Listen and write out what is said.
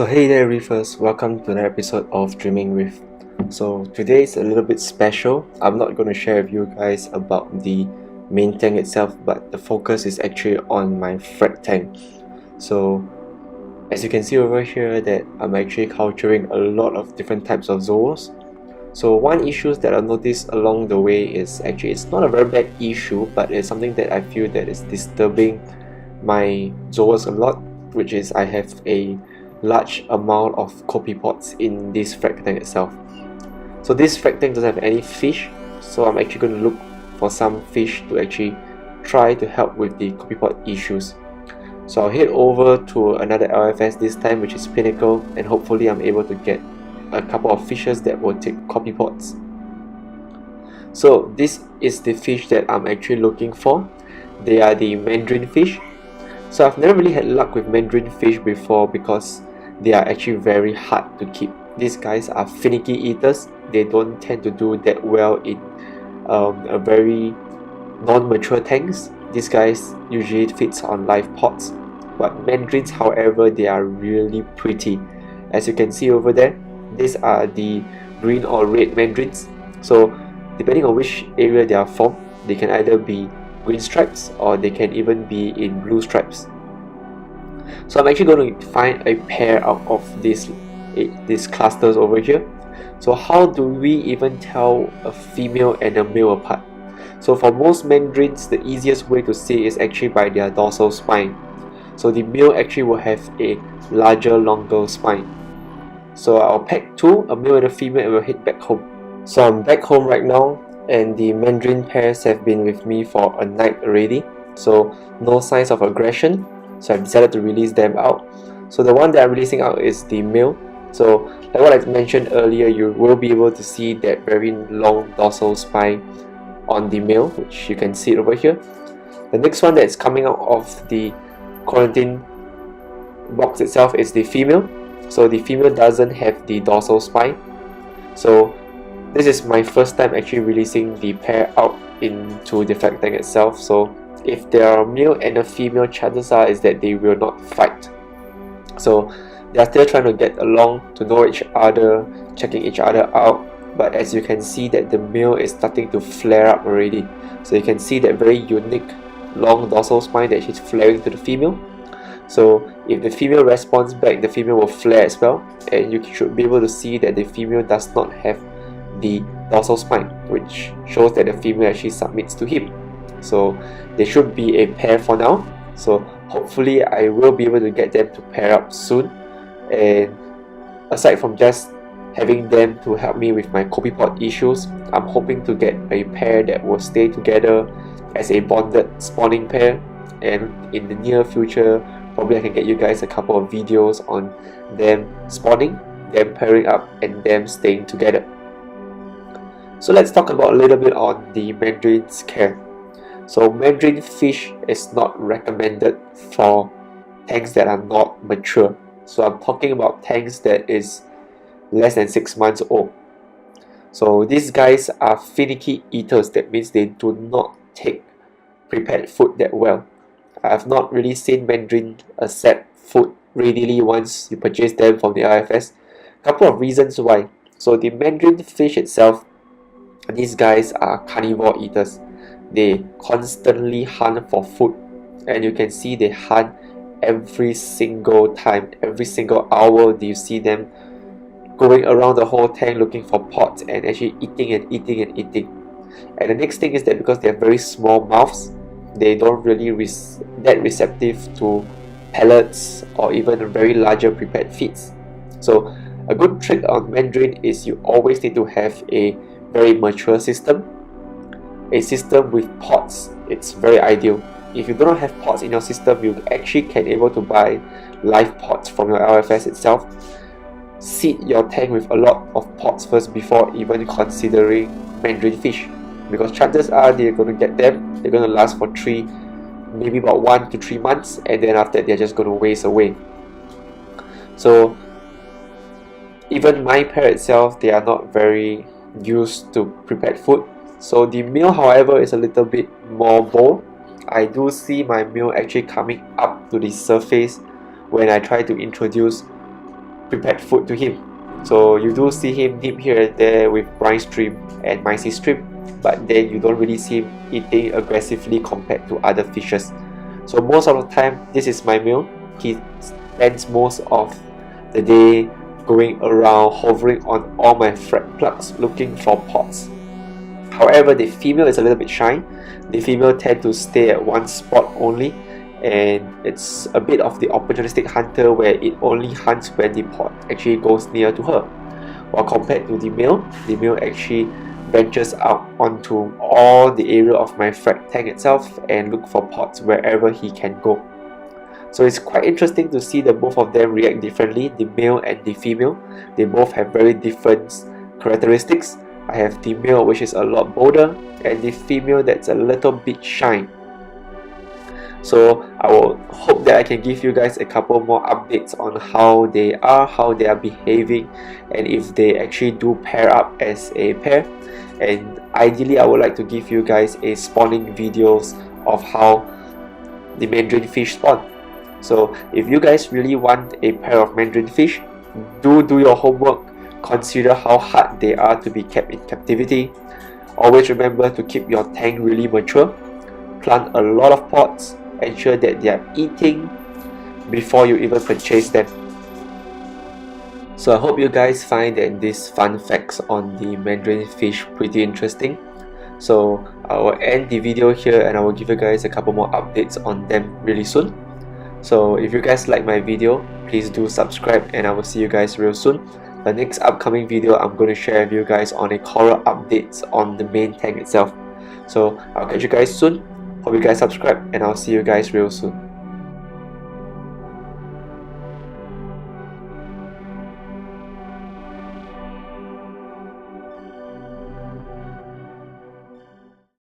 So hey there Reefers, welcome to another episode of Dreaming Reef. So today is a little bit special. I'm not going to share with you guys about the main tank itself, but the focus is actually on my frag tank. So as you can see over here that I'm actually culturing a lot of different types of zoos. So one issue that I noticed along the way is actually it's not a very bad issue, but it's something that I feel that is disturbing my zoos a lot, which is I have a large amount of copepods in this frag tank itself. So this frag tank doesn't have any fish, so I'm actually going to look for some fish to actually try to help with the copepod issues. So I'll head over to another LFS this time, which is Pinnacle, and hopefully I'm able to get a couple of fishes that will take copepods. So this is the fish that I'm actually looking for. They are the Mandarin fish. So I've never really had luck with Mandarin fish before because they are actually very hard to keep. These guys are finicky eaters. They don't tend to do that well in a very non-mature tanks. These guys usually feeds on live pods. But Mandarins, however, they are really pretty. As you can see over there, these are the green or red Mandarins. So depending on which area they are from, they can either be green stripes or they can even be in blue stripes. So I'm actually going to find a pair out of these clusters over here. So how do we even tell a female and a male apart? So for most Mandarins, the easiest way to see is actually by their dorsal spine. So the male actually will have a larger, longer spine. So I'll pack two, a male and a female, and we'll head back home. So I'm back home right now, and the Mandarin pairs have been with me for a night already. So no signs of aggression. So I've decided to release them out. So the one that I'm releasing out is the male. So like what I mentioned earlier, you will be able to see that very long dorsal spine on the male, which you can see over here. The next one that's coming out of the quarantine box itself is the female. So the female doesn't have the dorsal spine. So this is my first time actually releasing the pair out into the frag tank itself. So if there are a male and a female, chances are is that they will not fight. So they are still trying to get along, to know each other, checking each other out. But as you can see that the male is starting to flare up already. So you can see that very unique long dorsal spine that she's flaring to the female. So if the female responds back, the female will flare as well. And you should be able to see that the female does not have the dorsal spine, which shows that the female actually submits to him. So they should be a pair for now. So hopefully I will be able to get them to pair up soon. And aside from just having them to help me with my copepod issues, I'm hoping to get a pair that will stay together as a bonded spawning pair. And in the near future, probably I can get you guys a couple of videos on them spawning, them pairing up, and them staying together. So let's talk about a little bit on the Mandarin's care. So Mandarin fish is not recommended for tanks that are not mature. So I'm talking about tanks that is less than 6 months old. So these guys are finicky eaters. That means they do not take prepared food that well. I have not really seen Mandarin accept food readily once you purchase them from the IFS. Couple of reasons why. So the Mandarin fish itself, these guys are carnivore eaters. They constantly hunt for food, and you can see they hunt every single time, every single hour. Do you see them going around the whole tank looking for pods and actually eating and eating and eating? And the next thing is that because they have very small mouths, they don't really that receptive to pellets or even very larger prepared feeds. So a good trick on Mandarin is you always need to have a very mature system. A system with pods, it's very ideal. If you do not have pods in your system, you actually can able to buy live pods from your LFS itself. Seed your tank with a lot of pods first before even considering Mandarin fish, because chances are they're going to get them, they're going to last for maybe about 1 to 3 months, and then after that they're just going to waste away. So even my pair itself, they are not very used to prepared food. So the male, however, is a little bit more bold. I do see my male actually coming up to the surface when I try to introduce prepared food to him. So you do see him nip here and there with brine shrimp and mysis shrimp, but then you don't really see him eating aggressively compared to other fishes. So most of the time, this is my meal. He spends most of the day going around, hovering on all my frag plugs, looking for pots. However, the female is a little bit shy. The female tend to stay at one spot only, and it's a bit of the opportunistic hunter where it only hunts when the pot actually goes near to her. While compared to the male actually ventures out onto all the area of my frag tank itself and look for pots wherever he can go. So it's quite interesting to see that both of them react differently, the male and the female. They both have very different characteristics. I have the male which is a lot bolder, and the female that's a little bit shy. So I will hope that I can give you guys a couple more updates on how they are behaving, and if they actually do pair up as a pair. And ideally, I would like to give you guys a spawning videos of how the Mandarin fish spawn. So if you guys really want a pair of Mandarin fish, do your homework. Consider how hard they are to be kept in captivity. Always remember to keep your tank really mature. Plant a lot of pots. Ensure that they are eating before you even purchase them. So I hope you guys find that these fun facts on the Mandarin fish pretty interesting. So I will end the video here, and I will give you guys a couple more updates on them really soon. So if you guys like my video, please do subscribe, and I will see you guys real soon. The next upcoming video, I'm going to share with you guys on a coral updates on the main tank itself. So I'll catch you guys soon. Hope you guys subscribe, and I'll see you guys real soon.